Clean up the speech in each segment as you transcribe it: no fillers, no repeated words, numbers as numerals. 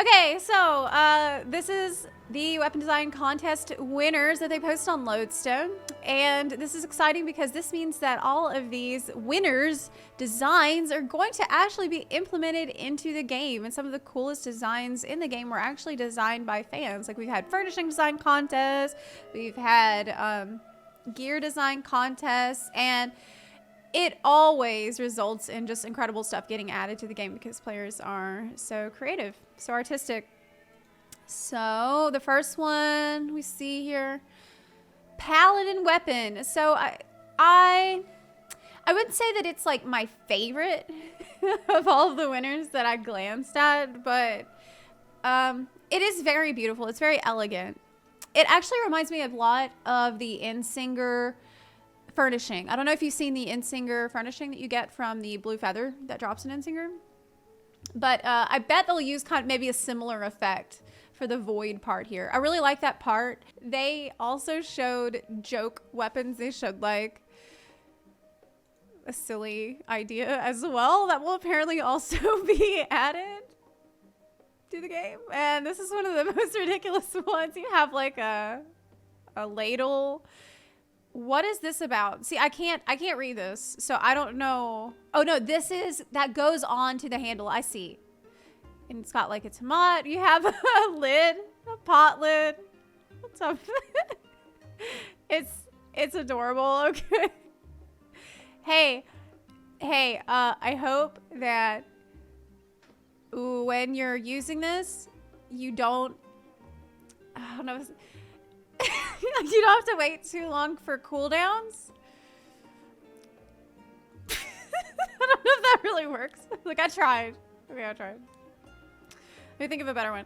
Okay, so this is the weapon design contest winners that they post on Lodestone. And this is exciting because this means that all of these winners' designs are going to actually be implemented into the game. And some of the coolest designs in the game were actually designed by fans. Like we've had furnishing design contests, we've had gear design contests, and it always results in just incredible stuff getting added to the game because players are so creative, so artistic. So the first one we see here, Paladin weapon. So I wouldn't say that it's like my favorite of all of the winners that I glanced at, but it is very beautiful. It's very elegant. It actually reminds me a lot of the Insinger furnishing. I don't know if you've seen the Insinger furnishing that you get from the blue feather that drops in Insinger, but I bet they'll use kind of maybe a similar effect for the void part here. I really like that part. They also showed joke weapons. They showed like a silly idea as well that will apparently also be added to the game. And this is one of the most ridiculous ones. You have like a ladle. What is this about? See, I can't read this, so I don't know. Oh no, that goes on to the handle. I see. And it's got like a tomato. You have a lid, a pot lid. What's up? It's adorable. Okay. Hey, I hope that when you're using this, you don't, I don't know. You don't have to wait too long for cooldowns. I don't know if that really works. Like I tried. Okay, I tried. Let me think of a better one.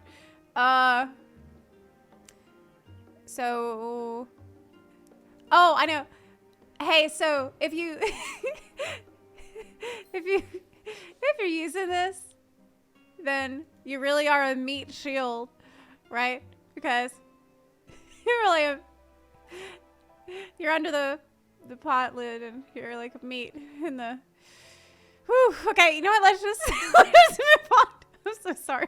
So, oh, I know. Hey, so if you if you're using this, then you really are a meat shield, right? Because you're under the pot lid and you're like meat in the. Whew, okay, you know what? Let's just move on. I'm so sorry.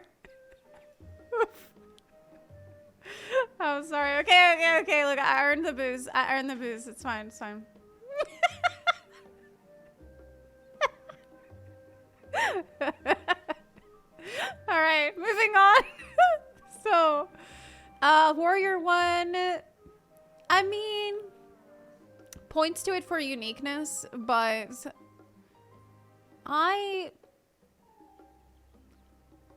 I'm sorry. Okay. Look, I earned the booze. It's fine. All right, moving on. So, Warrior 1, I mean, points to it for uniqueness, but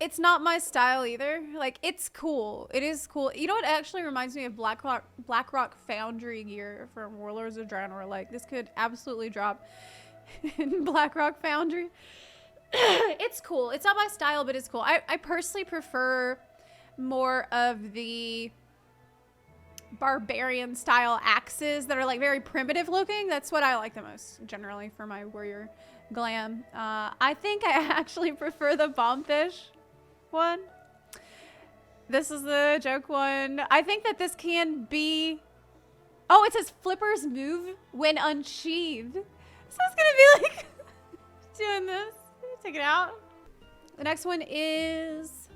it's not my style either. Like, it's cool. It is cool. You know what actually reminds me of Blackrock Foundry gear from Warlords of Draenor. Like, this could absolutely drop in Blackrock Foundry. It's cool. It's not my style, but it's cool. I personally prefer more of the barbarian style axes that are like very primitive looking. That's what I like the most generally for my warrior glam. I think I actually prefer the bombfish one. This is the joke one. I think that this can be, oh, it says flippers move when unsheathed. So it's gonna be like doing this. Take it out. The next one is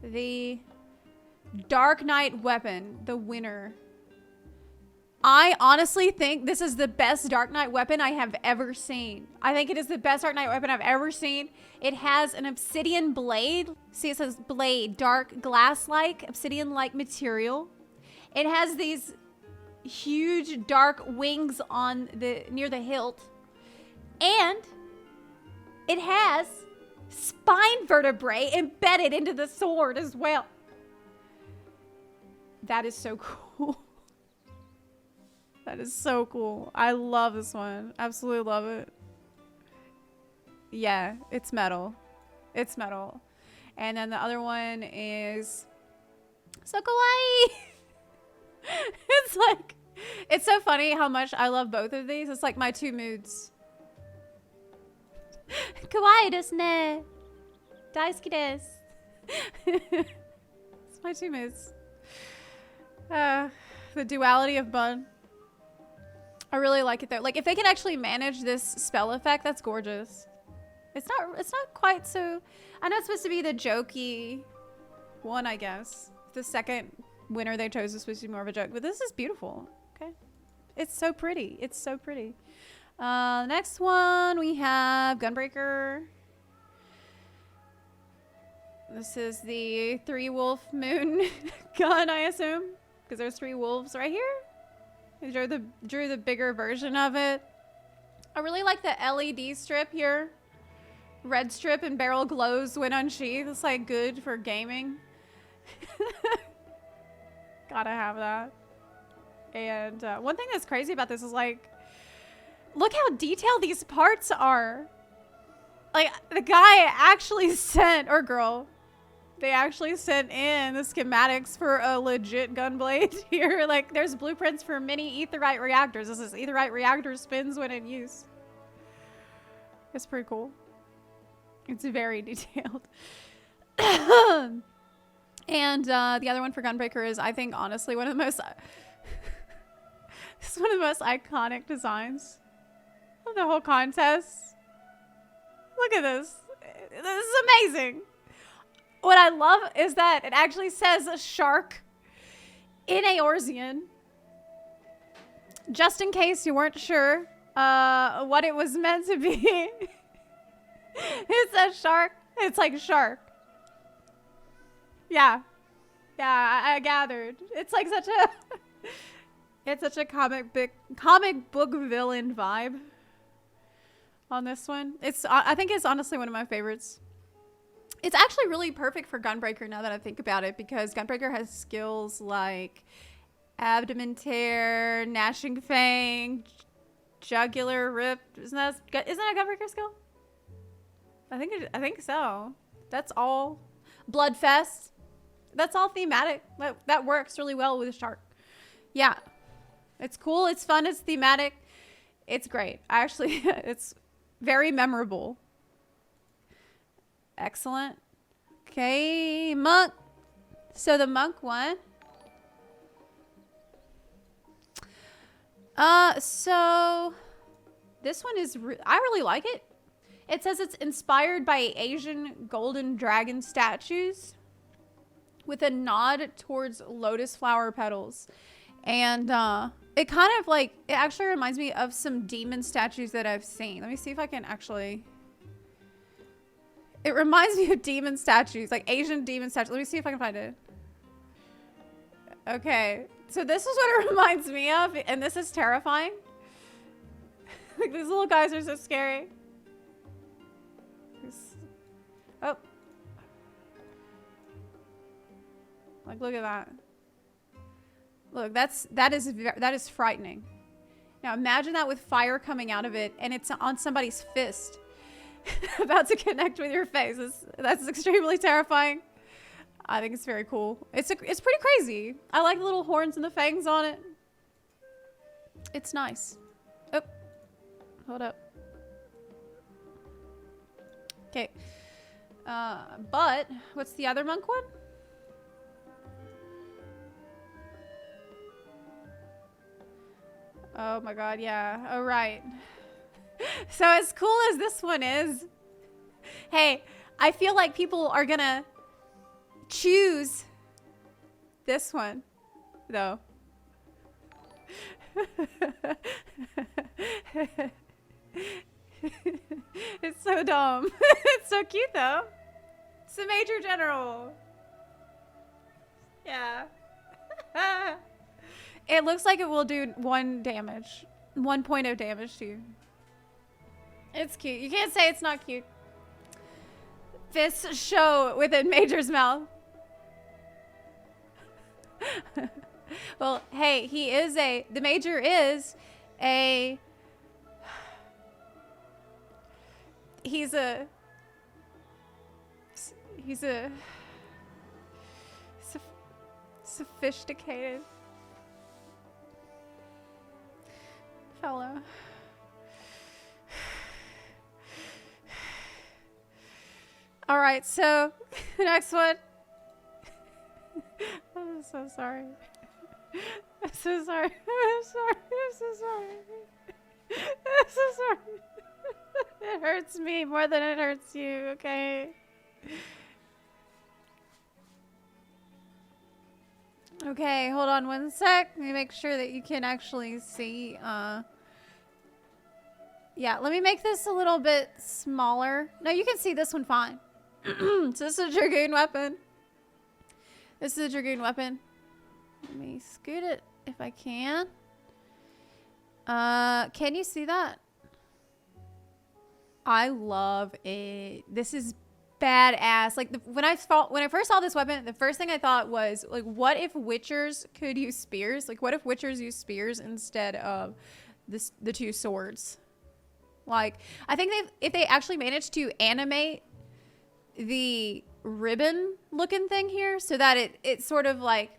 the Dark Knight weapon, the winner. I honestly think this is the best Dark Knight weapon I have ever seen. I think it is the best Dark Knight weapon I've ever seen. It has an obsidian blade. See, it says blade, dark glass-like, obsidian-like material. It has these huge dark wings on near the hilt. And it has spine vertebrae embedded into the sword as well. That is so cool. That is so cool. I love this one. Absolutely love it. Yeah, it's metal. It's metal. And then the other one is so kawaii. It's like, it's so funny how much I love both of these. It's like my two moods. Kawaii desu ne. Daisuki desu. It's my two moods. The duality of bun. I really like it though. Like if they can actually manage this spell effect, that's gorgeous. It's not quite so. I know it's supposed to be the jokey one, I guess. The second winner they chose is supposed to be more of a joke, but this is beautiful. Okay, it's so pretty. It's so pretty. Next one we have Gunbreaker. This is the 3-wolf moon gun, I assume, because there's 3 wolves right here. I drew the bigger version of it. I really like the LED strip here. Red strip and barrel glows when unsheathed. It's like good for gaming. Gotta have that. And one thing that's crazy about this is like, look how detailed these parts are. Like the guy actually sent, or girl, they actually sent in the schematics for a legit gun blade here. Like there's blueprints for mini aetherite reactors. This is aetherite reactor spins when in use. It's pretty cool. It's very detailed. And the other one for Gunbreaker is, I think, honestly, one of the most... This is one of the most iconic designs of the whole contest. Look at this. This is amazing. What I love is that it actually says a shark in Eorzean. Just in case you weren't sure what it was meant to be. It says shark. It's like shark. Yeah. Yeah, I gathered. It's like such a... It's such a comic book villain vibe on this one. I think it's honestly one of my favorites. It's actually really perfect for Gunbreaker now that I think about it, because Gunbreaker has skills like abdomen tear, gnashing fang, jugular rip. Isn't that a Gunbreaker skill? I think so. That's all. Bloodfest. That's all thematic. That works really well with a shark. Yeah. It's cool. It's fun. It's thematic. It's great. Actually, it's very memorable. Excellent. Okay, monk. So the monk one. So this one is, I really like it. It says it's inspired by Asian golden dragon statues with a nod towards lotus flower petals. And it kind of like, it actually reminds me of some demon statues that I've seen. Let me see if I can actually... It reminds me of demon statues, like Asian demon statues. Let me see if I can find it. Okay, so this is what it reminds me of, and this is terrifying. Like, these little guys are so scary. Oh. Like, look at that. Look, that is frightening. Now imagine that with fire coming out of it, and it's on somebody's fist, about to connect with your face. That's extremely terrifying. I think it's very cool. It's pretty crazy. I like the little horns and the fangs on it. It's nice. Oh, hold up. Okay. But what's the other monk one? Oh my god, yeah. Oh, right. So as cool as this one is, hey, I feel like people are gonna choose this one, though. It's so dumb. It's so cute, though. It's the Major General. Yeah. It looks like it will do 1 damage. 1.0 damage to you. It's cute. You can't say it's not cute. Fists show within Major's mouth. Well, hey, the Major is a... He's a sophisticated fellow. All right, so the next one. I'm so sorry. I'm so sorry. I'm sorry. I'm so sorry. I'm so sorry. It hurts me more than it hurts you, okay? Okay, hold on one sec. Let me make sure that you can actually see. Yeah, let me make this a little bit smaller. No, you can see this one fine. So this is a Dragoon weapon. This is a Dragoon weapon. Let me scoot it if I can. Can you see that? I love it. This is badass. Like when I first saw this weapon, the first thing I thought was like, what if witchers could use spears? Like, what if witchers use spears instead of the two swords? Like, I think if they actually managed to animate the ribbon looking thing here so that it sort of like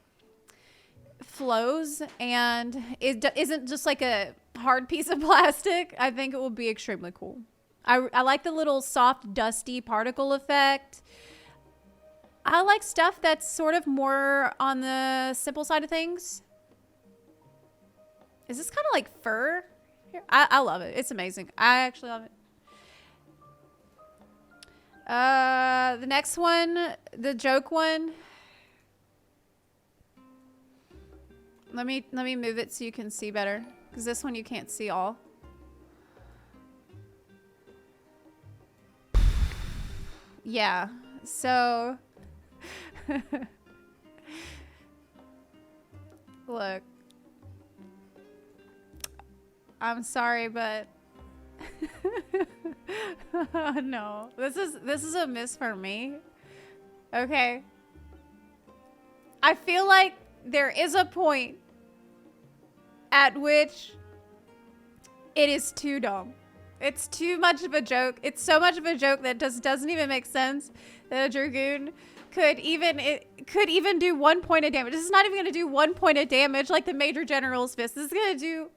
flows and it isn't just like a hard piece of plastic, I think it will be extremely cool. I like the little soft dusty particle effect. I like stuff that's sort of more on the simple side of things. Is this kind of like fur? Here, I love it. It's amazing. I actually love it. The next one, the joke one. Let me move it so you can see better, because this one you can't see all. Yeah. So look. I'm sorry, but oh, no. This is a miss for me. Okay. I feel like there is a point at which it is too dumb. It's too much of a joke. It's so much of a joke that doesn't even make sense that a Dragoon could even do 1 point of damage. This is not even going to do 1 point of damage like the Major General's Fist. This is going to do...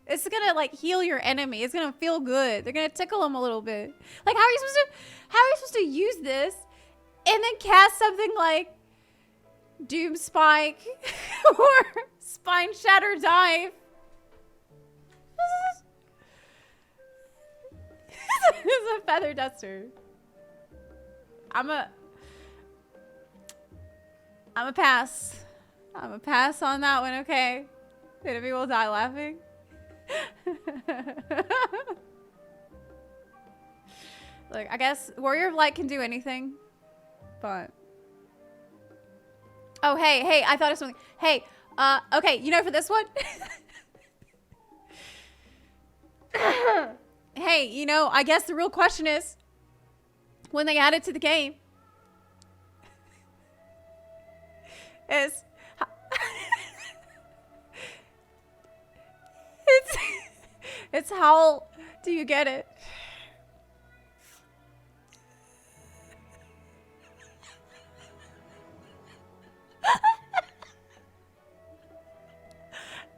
It's gonna like heal your enemy. It's gonna feel good. They're gonna tickle them a little bit. Like, how are you supposed to use this and then cast something like Doom Spike or Spine Shatter Dive? This is a feather duster. I'm a pass. I'm a pass on that one. Okay, enemy will die laughing. Look, I guess Warrior of Light can do anything, but oh, hey, I thought of something. Hey, okay, you know, for this one, hey, you know, I guess the real question is when they add it to the game is it's how do you get it?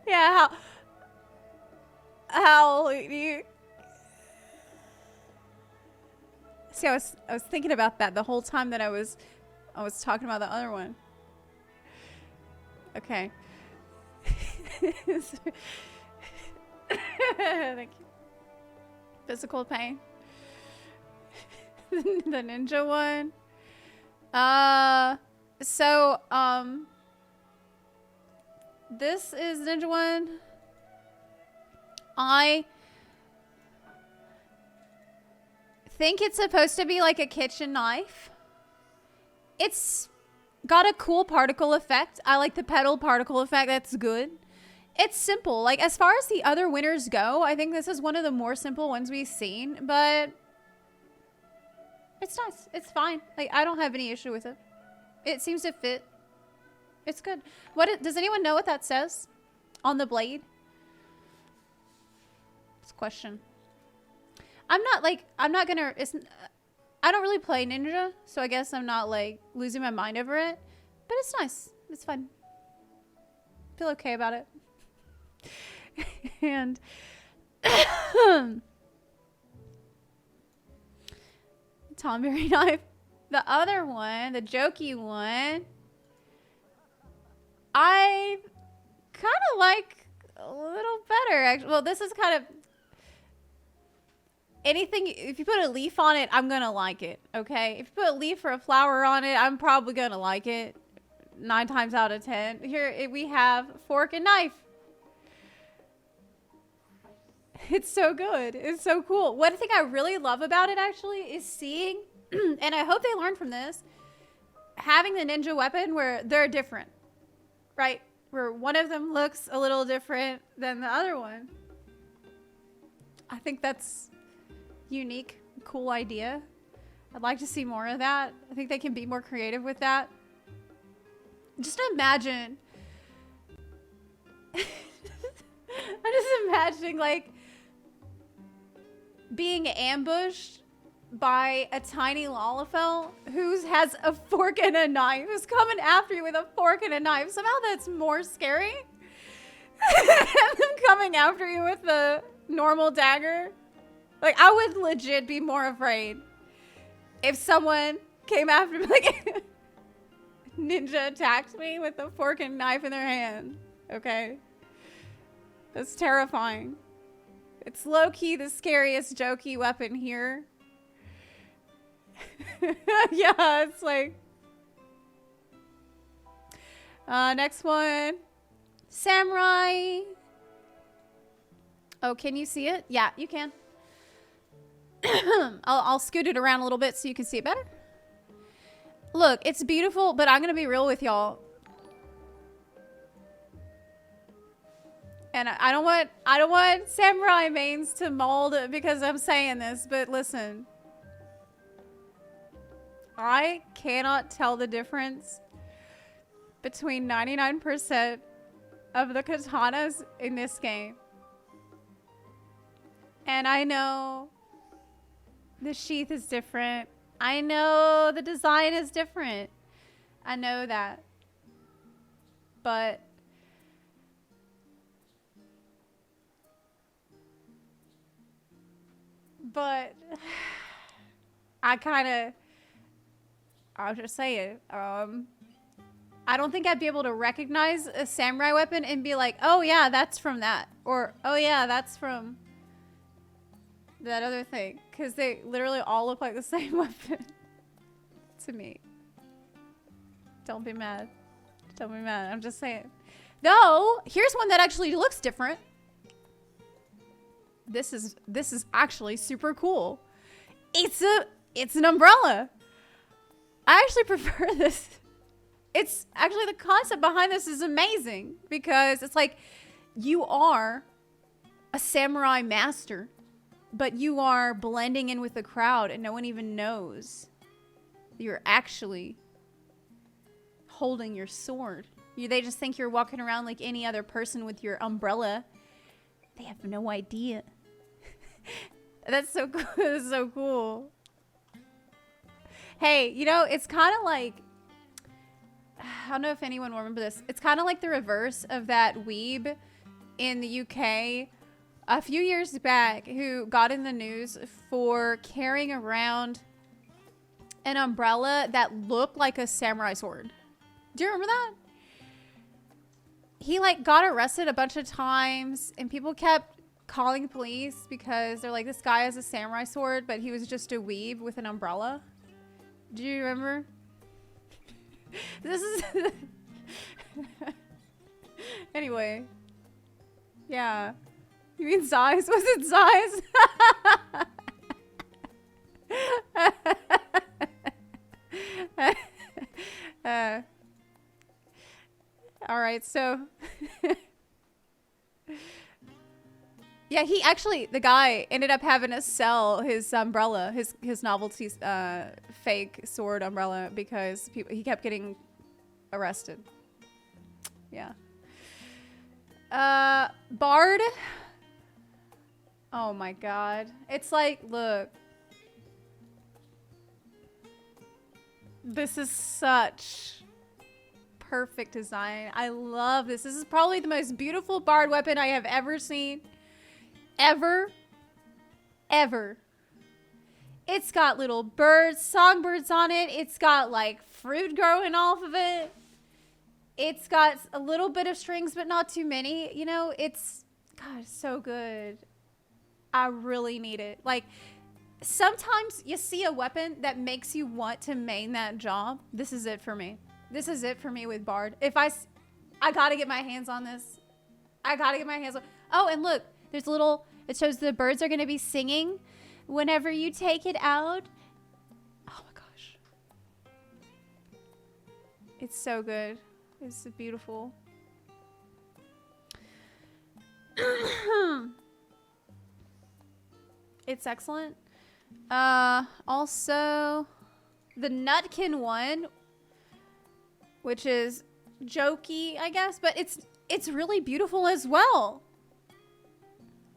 Yeah, how do you see? I was thinking about that the whole time that I was talking about the other one. Okay. Thank you. Physical pain. The ninja one. So this is ninja one. I think it's supposed to be like a kitchen knife. It's got a cool particle effect. I like the pedal particle effect. That's good. It's simple. Like, as far as the other winners go, I think this is one of the more simple ones we've seen, but it's nice. It's fine. Like, I don't have any issue with it. It seems to fit. It's good. Does anyone know what that says on the blade? It's a question. I don't really play ninja, so I guess I'm not like losing my mind over it, but it's nice. It's fun. Feel okay about it. And Tomberry knife. The other one, the jokey one, I kind of like a little better, actually. Well, this is kind of... anything, if you put a leaf on it, I'm gonna like it, okay? If you put a leaf or a flower on it, I'm probably gonna like it 9 times out of 10. Here we have fork and knife. It's so good. It's so cool. One thing I really love about it actually is seeing, and I hope they learn from this, having the ninja weapon where they're different, right? Where one of them looks a little different than the other one. I think that's unique, cool idea. I'd like to see more of that. I think they can be more creative with that. Just imagine. I'm just imagining like being ambushed by a tiny Lalafell who has a fork and a knife, who's coming after you with a fork and a knife. Somehow that's more scary than them coming after you with a normal dagger. Like, I would legit be more afraid if someone came after me, like, ninja attacked me with a fork and knife in their hand. Okay? That's terrifying. It's low-key the scariest jokey weapon here. Yeah, it's like... next one. Samurai. Oh, can you see it? Yeah, you can. I'll scoot it around a little bit so you can see it better. Look, it's beautiful, but I'm going to be real with y'all. And I don't want samurai mains to mold because I'm saying this, but listen. I cannot tell the difference between 99% of the katanas in this game. And I know the sheath is different. I know the design is different. I know that. But I'll just say it. I don't think I'd be able to recognize a samurai weapon and be like, oh yeah, that's from that. Or, oh yeah, that's from that other thing. Because they literally all look like the same weapon to me. Don't be mad. Don't be mad. I'm just saying. Though, here's one that actually looks different. This is actually super cool. It's an umbrella. I actually prefer this. It's actually, the concept behind this is amazing because it's like you are a samurai master, but you are blending in with the crowd and no one even knows you're actually holding your sword. They just think you're walking around like any other person with your umbrella. They have no idea. That's so cool. That's so cool. Hey, you know, it's kind of like, I don't know if anyone will remember this. It's kind of like the reverse of that weeb in the UK a few years back who got in the news for carrying around an umbrella that looked like a samurai sword. Do you remember that? He like got arrested a bunch of times and people kept calling the police because they're like, this guy has a samurai sword, but he was just a weeb with an umbrella. Do you remember? This is... Anyway. Yeah. You mean size? Was it size? All right, so... Yeah, he actually, the guy ended up having to sell his umbrella, his novelty fake sword umbrella because he kept getting arrested. Yeah. Bard. Oh my god. It's like, look. This is such perfect design. I love this. This is probably the most beautiful bard weapon I have ever seen. Ever. It's got little birds, songbirds on it. It's got like fruit growing off of it. It's got a little bit of strings, but not too many. You know, it's, God, so good. I really need it. Like, sometimes you see a weapon that makes you want to main that job. This is it for me. This is it for me with Bard. I gotta get my hands on this. I gotta get my hands on. Oh, and look, there's a little, it shows the birds are gonna be singing whenever you take it out. Oh my gosh. It's so good. It's beautiful. It's excellent. Also, the Nutkin one, which is jokey, I guess, but it's really beautiful as well.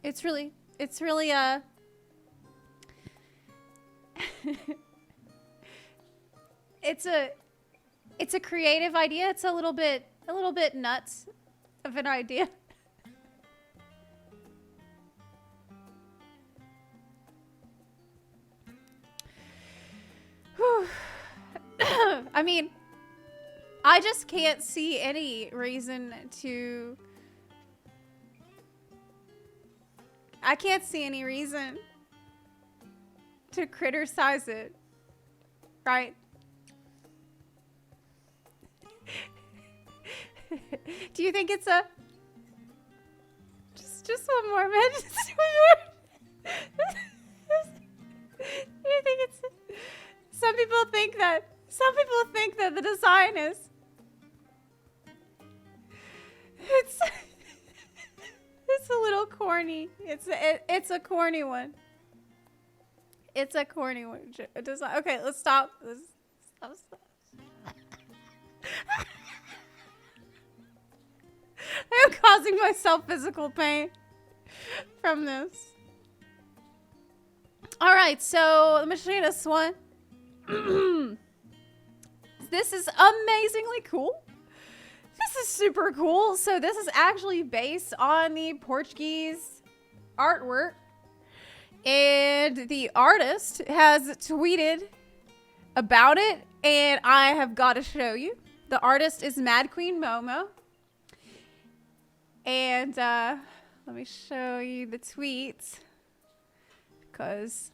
It's really it's a creative idea. It's a little bit nuts of an idea. I mean, I just can't see any reason to... I can't see any reason to criticize it, right? Do you think it's a... Just one more, man. Just one more. Do you think it's... Some people think that the design is... It's a little corny. It's a corny one. It's a corny one. Okay, let's stop. Stop. I'm causing myself physical pain from this. All right, so the Machinist one. This is amazingly cool. This is super cool. So this is actually based on the Portuguese artwork. And the artist has tweeted about it. And I have got to show you. The artist is Mad Queen Momo. And let me show you the tweet. Because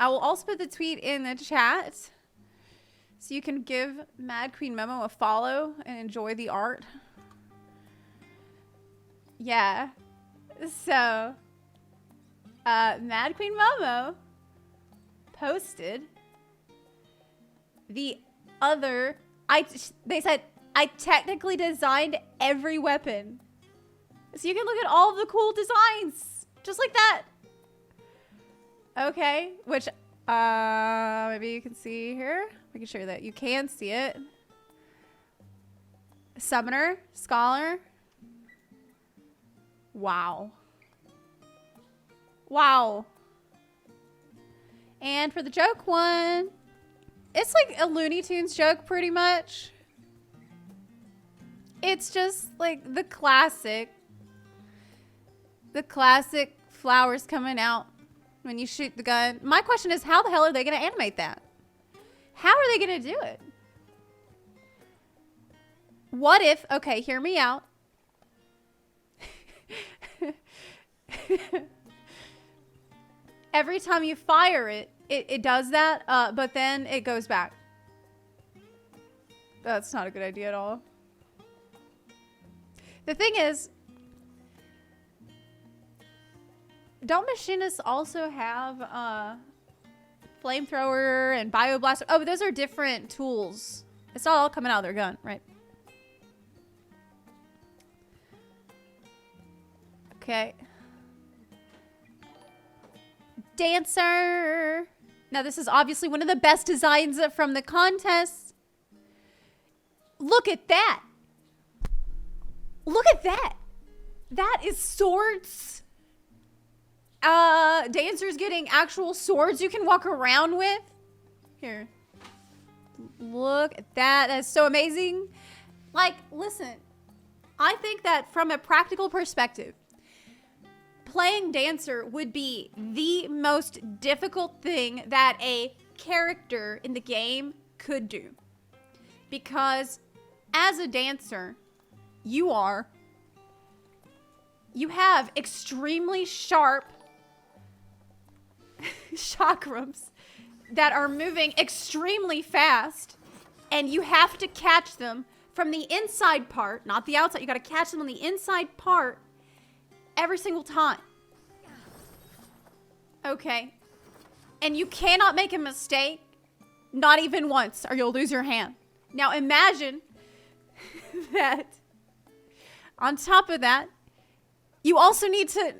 I will also put the tweet in the chat. So you can give Mad Queen Momo a follow and enjoy the art. Yeah. So, Mad Queen Momo posted the other... They said, I technically designed every weapon. So you can look at all of the cool designs. Just like that. Okay. Which, maybe you can see here. Making sure that you can see it. Summoner, Scholar. Wow. Wow. And for the joke one, it's like a Looney Tunes joke pretty much. It's just like the classic flowers coming out when you shoot the gun. My question is, how the hell are they going to animate that? How are they going to do it? What if, okay, hear me out. Every time you fire it, it does that, but then it goes back. That's not a good idea at all. The thing is, don't machinists also have flamethrower and bioblaster? Oh, but those are different tools. It's not all coming out of their gun, right? Okay. Dancer. Now, this is obviously one of the best designs from the contest. Look at that. Look at that. That is swords. Dancer's getting actual swords you can walk around with. Here. Look at that. That's so amazing. Like, listen. I think that from a practical perspective, playing Dancer would be the most difficult thing that a character in the game could do. Because as a Dancer, you have extremely sharp chakrams that are moving extremely fast, and you have to catch them from the inside part, not the outside. You got to catch them on the inside part every single time. Okay. And you cannot make a mistake, not even once, or you'll lose your hand. Now imagine that on top of that, you also need to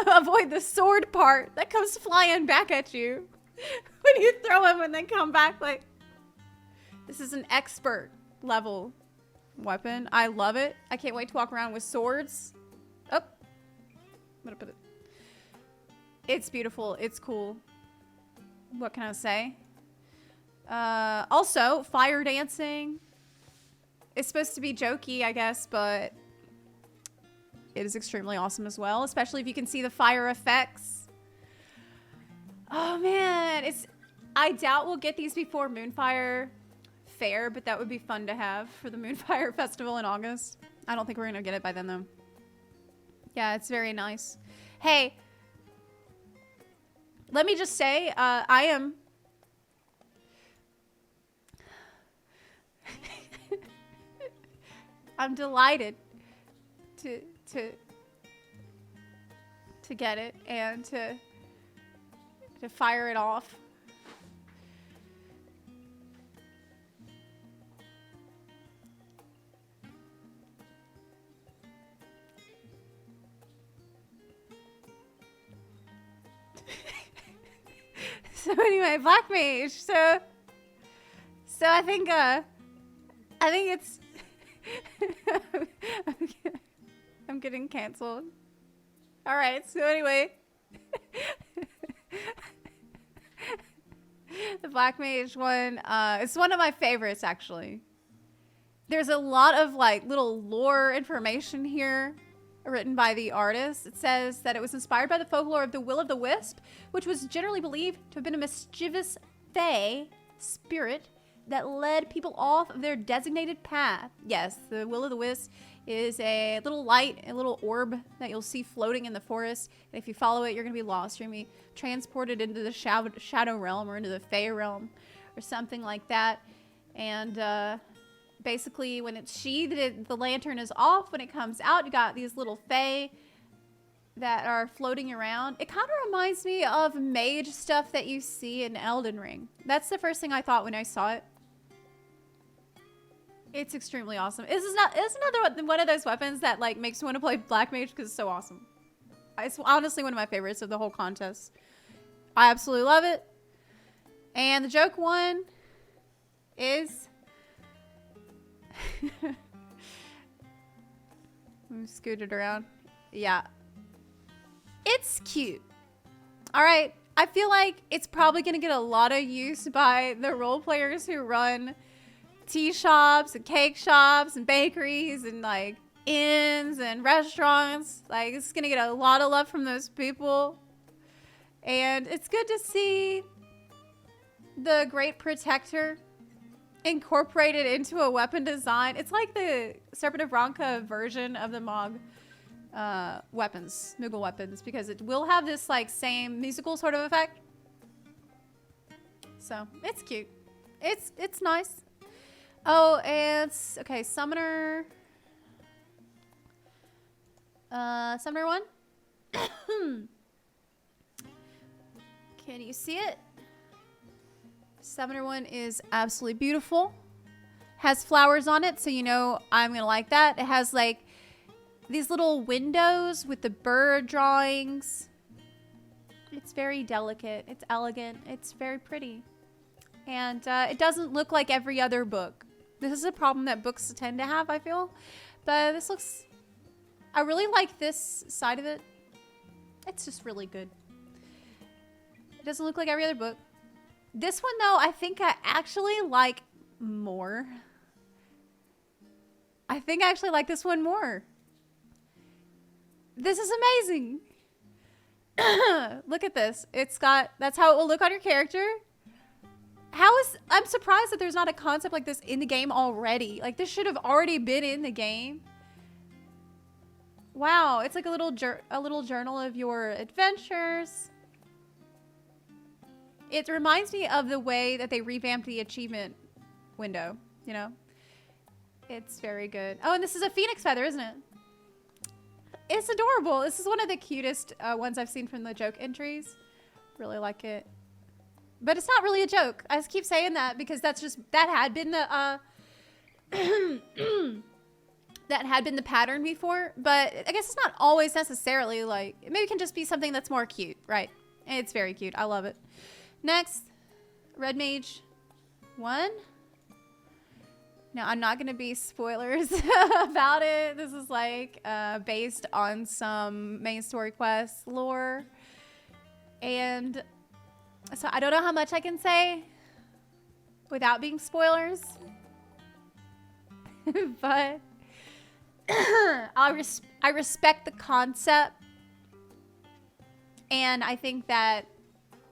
avoid the sword part that comes flying back at you when you throw them and then come back. Like, this is an expert level weapon. I love it. I can't wait to walk around with swords. Oh, I'm gonna put it. It's beautiful. It's cool. What can I say? Also, fire dancing. It's supposed to be jokey, I guess, but it is extremely awesome as well, especially if you can see the fire effects. Oh man, I doubt we'll get these before Moonfire Fair, but that would be fun to have for the Moonfire Festival in August. I don't think we're gonna get it by then though. Yeah, it's very nice. Hey, let me just say, I am I'm delighted to get it and to fire it off. So anyway, Black Mage. So I think it's I'm getting canceled. All right. So anyway, the Black Mage one, it's one of my favorites actually. There's a lot of like little lore information here written by the artist. It says that it was inspired by the folklore of the Will of the Wisp, which was generally believed to have been a mischievous fae spirit that led people off of their designated path. Yes, the Will of the Wisp is a little light, a little orb that you'll see floating in the forest. And if you follow it, you're going to be lost. You're going to be transported into the shadow realm or into the fae realm or something like that. And basically, when it's sheathed, the lantern is off. When it comes out, you got these little fae that are floating around. It kind of reminds me of mage stuff that you see in Elden Ring. That's the first thing I thought when I saw it. It's extremely awesome. It's another one of those weapons that like makes me want to play Black Mage because it's so awesome. It's honestly one of my favorites of the whole contest. I absolutely love it. And the joke one is scoot it around. Yeah. It's cute. All right. I feel like it's probably going to get a lot of use by the role players who run tea shops and cake shops and bakeries and like inns and restaurants. Like, it's going to get a lot of love from those people. And it's good to see the Great Protector incorporated into a weapon design. It's like the Serpent of Ronka version of the Mog weapons, Moogle weapons, because it will have this like same musical sort of effect. So it's cute. It's nice. Oh, and okay, Summoner. Summoner one. Can you see it? Summoner one is absolutely beautiful. Has flowers on it, so you know I'm gonna like that. It has like these little windows with the bird drawings. It's very delicate. It's elegant. It's very pretty. And it doesn't look like every other book. This is a problem that books tend to have, I feel. But this looks... I really like this side of it. It's just really good. It doesn't look like every other book. This one, though, I think I actually like more. I think I actually like this one more. This is amazing. Look at this. It's got... That's how it will look on your character. I'm surprised that there's not a concept like this in the game already. Like, this should have already been in the game. Wow, it's like a little journal of your adventures. It reminds me of the way that they revamped the achievement window, you know? It's very good. Oh, and this is a phoenix feather, isn't it? It's adorable. This is one of the cutest ones I've seen from the joke entries. Really like it. But it's not really a joke. I just keep saying that because that had been the that had been the pattern before. But I guess it's not always necessarily like, maybe it can just be something that's more cute, right? It's very cute. I love it. Next, Red Mage 1. Now, I'm not going to be spoilers about it. This is like based on some main story quest lore. And so I don't know how much I can say without being spoilers. But I respect the concept. And I think that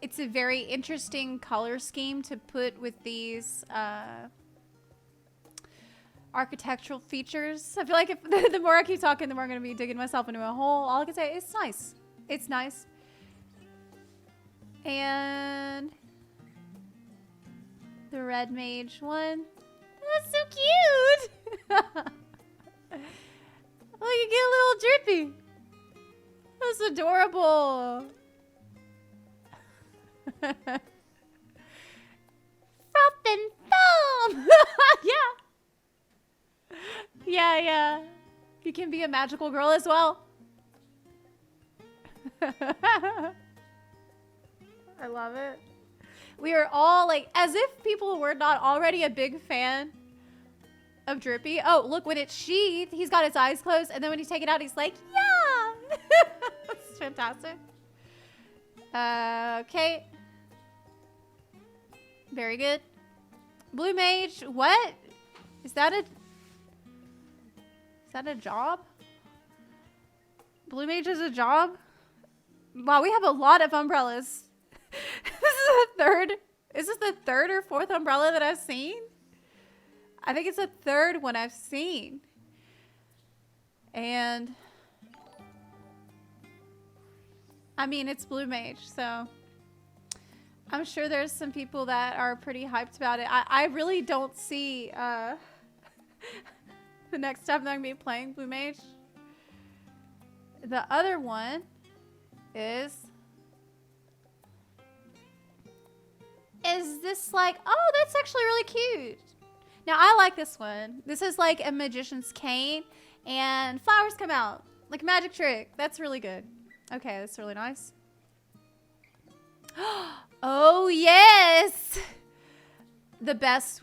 it's a very interesting color scheme to put with these architectural features. I feel like if the more I keep talking, the more I'm going to be digging myself into a hole. All I can say is it's nice. It's nice. And the Red Mage 1. That's so cute. Look, you get a little drippy. That's adorable. Frop and foam. Yeah. Yeah. You can be a magical girl as well. I love it. We are all like, as if people were not already a big fan of Drippy. Oh, look, when it's sheathed, he's got his eyes closed. And then when you take it out, he's like, yeah. That's fantastic. Okay. Very good. Blue Mage, what? Is that a job? Blue Mage is a job? Wow, we have a lot of umbrellas. Is this the third or fourth umbrella that I've seen? I think it's the third one I've seen. And I mean, it's Blue Mage, so I'm sure there's some people that are pretty hyped about it. I really don't see the next time that I'm going to be playing Blue Mage. The other one is this like, oh, that's actually really cute. Now, I like this one. This is like a magician's cane and flowers come out like a magic trick. That's really good. Okay, that's really nice. Oh, yes. The best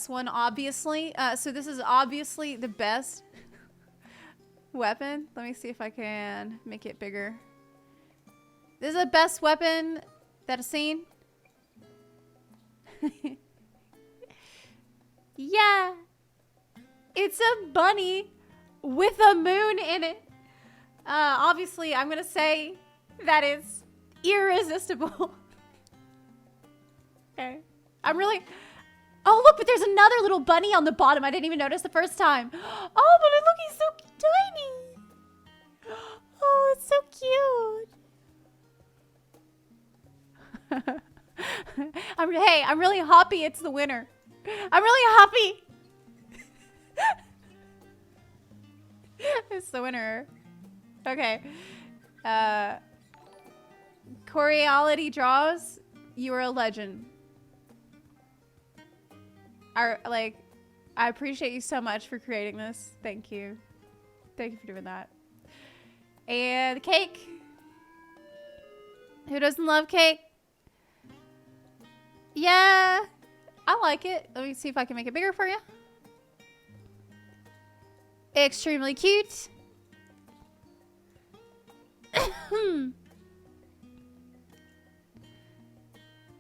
one, obviously. So this is obviously the best weapon. Let me see if I can make it bigger. This is the best weapon that I've seen. Yeah. It's a bunny with a moon in it. Obviously, I'm going to say that it's irresistible. Okay. I'm really... Oh, look, but there's another little bunny on the bottom. I didn't even notice the first time. Oh, but look, he's so tiny. Oh, it's so cute. Hey, I'm really happy it's the winner. I'm really happy. It's the winner. Okay. Coriolis draws. You are a legend. I appreciate you so much for creating this. Thank you. Thank you for doing that. And cake. Who doesn't love cake? Yeah, I like it. Let me see if I can make it bigger for you. Extremely cute.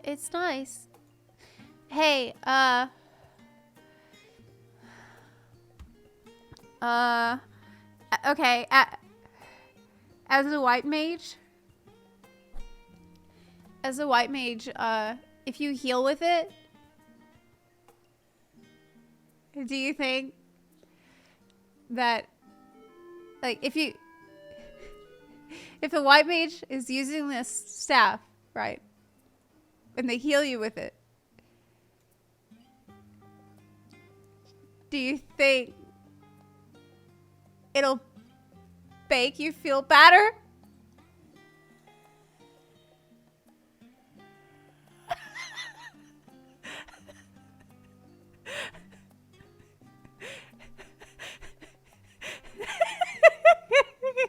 It's nice. Hey, okay, as a white mage, if you heal with it, do you think that, like, if the white mage is using this staff, right, and they heal you with it. Do you think it'll make you feel better?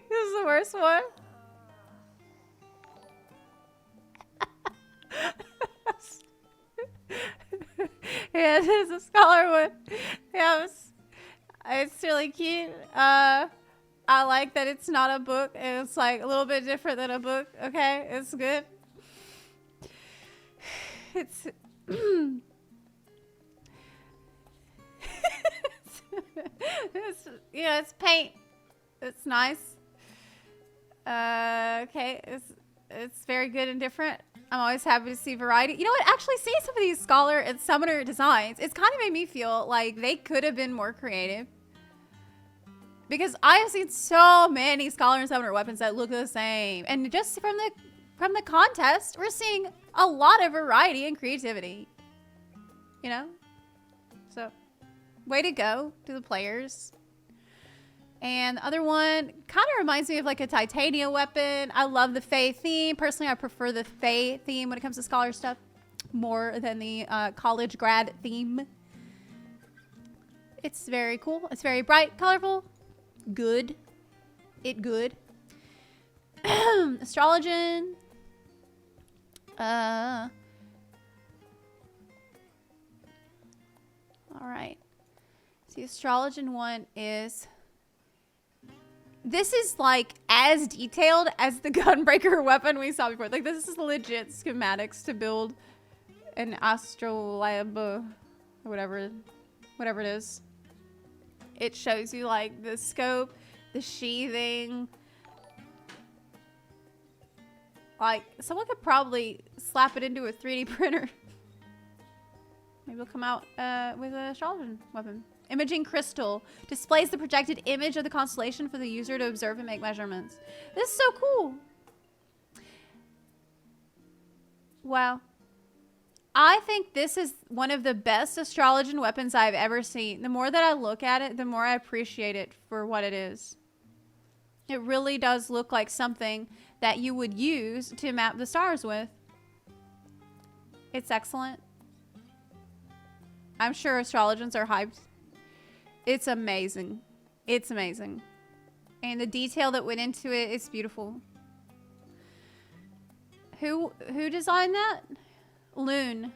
This is the worst one. Yeah, it is a scholar one. Yeah, it's really cute. I like that it's not a book. It's like a little bit different than a book. Okay, it's good. It's it's paint. It's nice. Okay, it's very good and different. I'm always happy to see variety. You know what? Actually, seeing some of these scholar and summoner designs, it's kind of made me feel like they could have been more creative. Because I have seen so many scholar and summoner weapons that look the same. And just from the contest, we're seeing a lot of variety and creativity. You know? So, way to go to the players. And the other one kind of reminds me of like a Titania weapon. I love the Fae theme. Personally, I prefer the Fae theme when it comes to scholar stuff more than the college grad theme. It's very cool. It's very bright, colorful, good. Good. Astrologian. All right. The Astrologian one is... This is like as detailed as the Gunbreaker weapon we saw before. Like this is legit schematics to build an Astrolab or whatever it is. It shows you like the scope, the sheathing. Like someone could probably slap it into a 3D printer. Maybe it'll come out with an Astrologian weapon. Imaging crystal displays the projected image of the constellation for the user to observe and make measurements. This is so cool. Wow. I think this is one of the best Astrologian weapons I've ever seen. The more that I look at it, the more I appreciate it for what it is. It really does look like something that you would use to map the stars with. It's excellent. I'm sure Astrologians are hyped. It's amazing. It's amazing. And the detail that went into it, it's beautiful. Who designed that? Lune.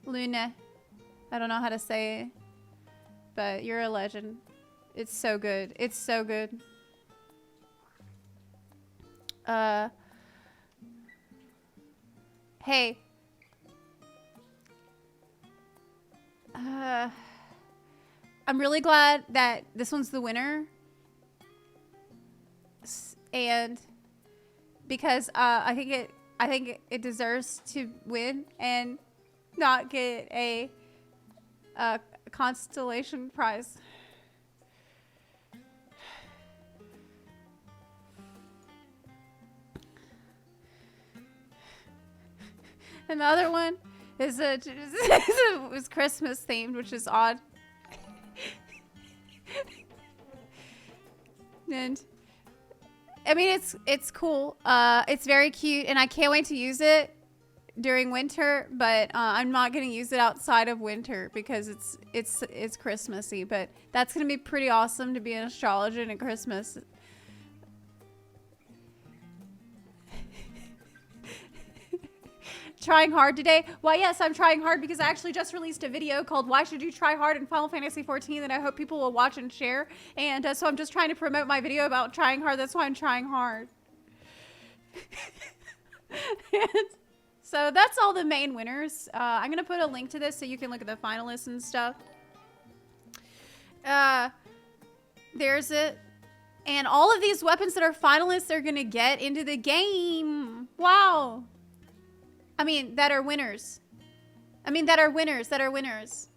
I don't know how to say it. But you're a legend. It's so good. It's so good. Hey. I'm really glad that this one's the winner, and because I think it deserves to win and not get a constellation prize. And the other one is was Christmas themed, which is odd. And I mean, it's cool. It's very cute, and I can't wait to use it during winter. But I'm not gonna use it outside of winter because it's Christmassy. But that's gonna be pretty awesome to be an astrologer at Christmas. Trying hard today? Well, yes, I'm trying hard because I actually just released a video called Why Should You Try Hard in Final Fantasy XIV that I hope people will watch and share. And so I'm just trying to promote my video about trying hard. That's why I'm trying hard. So that's all the main winners. I'm going to put a link to this so you can look at the finalists and stuff. There's it. And all of these weapons that are finalists are going to get into the game. Wow. I mean, that are winners. That are winners.